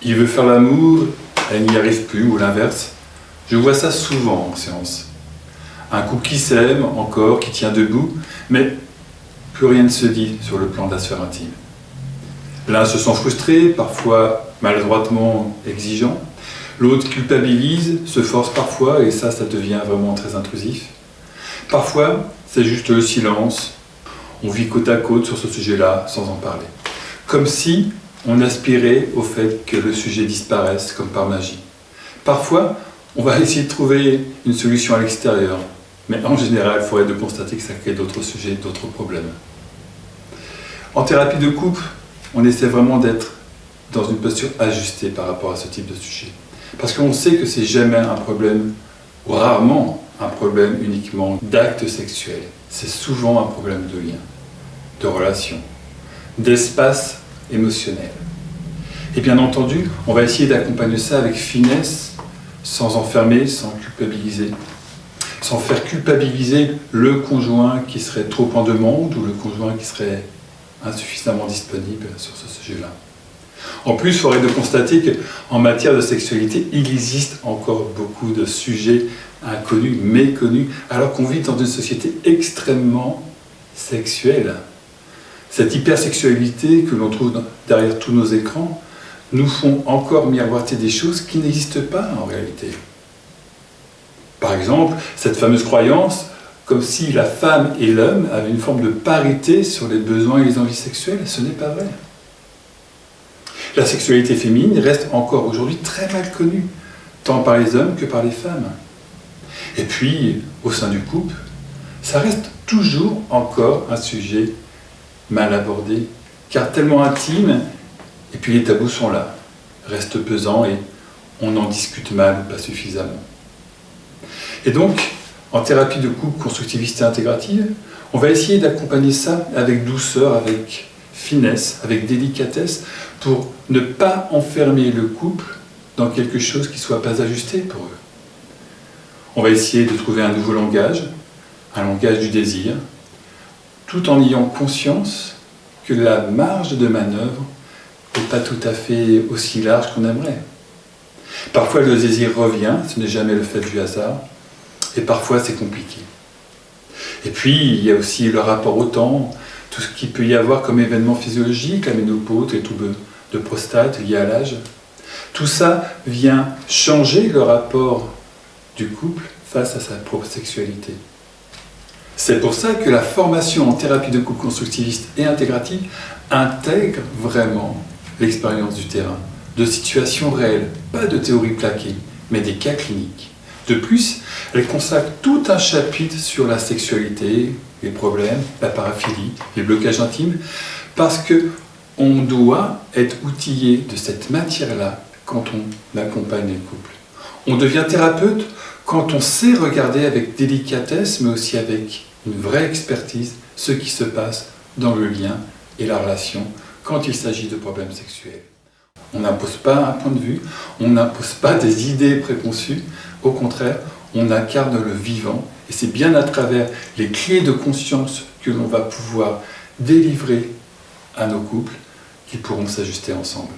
Il veut faire l'amour, elle n'y arrive plus, ou l'inverse. Je vois ça souvent en séance. Un couple qui s'aime encore, qui tient debout, mais plus rien ne se dit sur le plan de la sphère intime. L'un se sent frustré, parfois maladroitement exigeant. L'autre culpabilise, se force parfois, et ça devient vraiment très intrusif. Parfois, c'est juste le silence. On vit côte à côte sur ce sujet-là, sans en parler. Comme si on aspirait au fait que le sujet disparaisse, comme par magie. Parfois, on va essayer de trouver une solution à l'extérieur, mais en général, il faudrait de constater que ça crée d'autres sujets, d'autres problèmes. En thérapie de couple, on essaie vraiment d'être dans une posture ajustée par rapport à ce type de sujet. Parce qu'on sait que c'est jamais un problème, ou rarement un problème uniquement d'actes sexuels. C'est souvent un problème de lien, de relation, d'espace émotionnel. Et bien entendu, on va essayer d'accompagner ça avec finesse, sans enfermer, sans culpabiliser. Sans faire culpabiliser le conjoint qui serait trop en demande ou le conjoint qui serait insuffisamment disponible sur ce sujet-là. En plus, il faudrait de constater qu'en matière de sexualité, il existe encore beaucoup de sujets inconnus, méconnus, alors qu'on vit dans une société extrêmement sexuelle. Cette hypersexualité que l'on trouve derrière tous nos écrans nous font encore miroiter des choses qui n'existent pas en réalité. Par exemple, cette fameuse croyance, comme si la femme et l'homme avaient une forme de parité sur les besoins et les envies sexuelles, ce n'est pas vrai. La sexualité féminine reste encore aujourd'hui très mal connue, tant par les hommes que par les femmes. Et puis, au sein du couple, ça reste toujours encore un sujet mal abordé, car tellement intime, et puis les tabous sont là, restent pesants et on en discute mal ou pas suffisamment. Et donc, en thérapie de couple constructiviste et intégrative, on va essayer d'accompagner ça avec douceur, avec finesse, avec délicatesse, pour ne pas enfermer le couple dans quelque chose qui ne soit pas ajusté pour eux. On va essayer de trouver un nouveau langage, un langage du désir, tout en ayant conscience que la marge de manœuvre n'est pas tout à fait aussi large qu'on aimerait. Parfois le désir revient, ce n'est jamais le fait du hasard, et parfois c'est compliqué. Et puis il y a aussi le rapport au temps, tout ce qu'il peut y avoir comme événement physiologique, la ménopause, les troubles de prostate liés à l'âge. Tout ça vient changer le rapport du couple face à sa propre sexualité. C'est pour ça que la formation en thérapie de couple constructiviste et intégrative intègre vraiment l'expérience du terrain, de situations réelles, pas de théories plaquées, mais des cas cliniques. De plus, elle consacre tout un chapitre sur la sexualité, les problèmes, la paraphilie, les blocages intimes, parce qu'on doit être outillé de cette matière-là quand on accompagne les couples. On devient thérapeute quand on sait regarder avec délicatesse, mais aussi avec une vraie expertise, ce qui se passe dans le lien et la relation quand il s'agit de problèmes sexuels. On n'impose pas un point de vue, on n'impose pas des idées préconçues, au contraire, on incarne le vivant, et c'est bien à travers les clés de conscience que l'on va pouvoir délivrer à nos couples qu'ils pourront s'ajuster ensemble.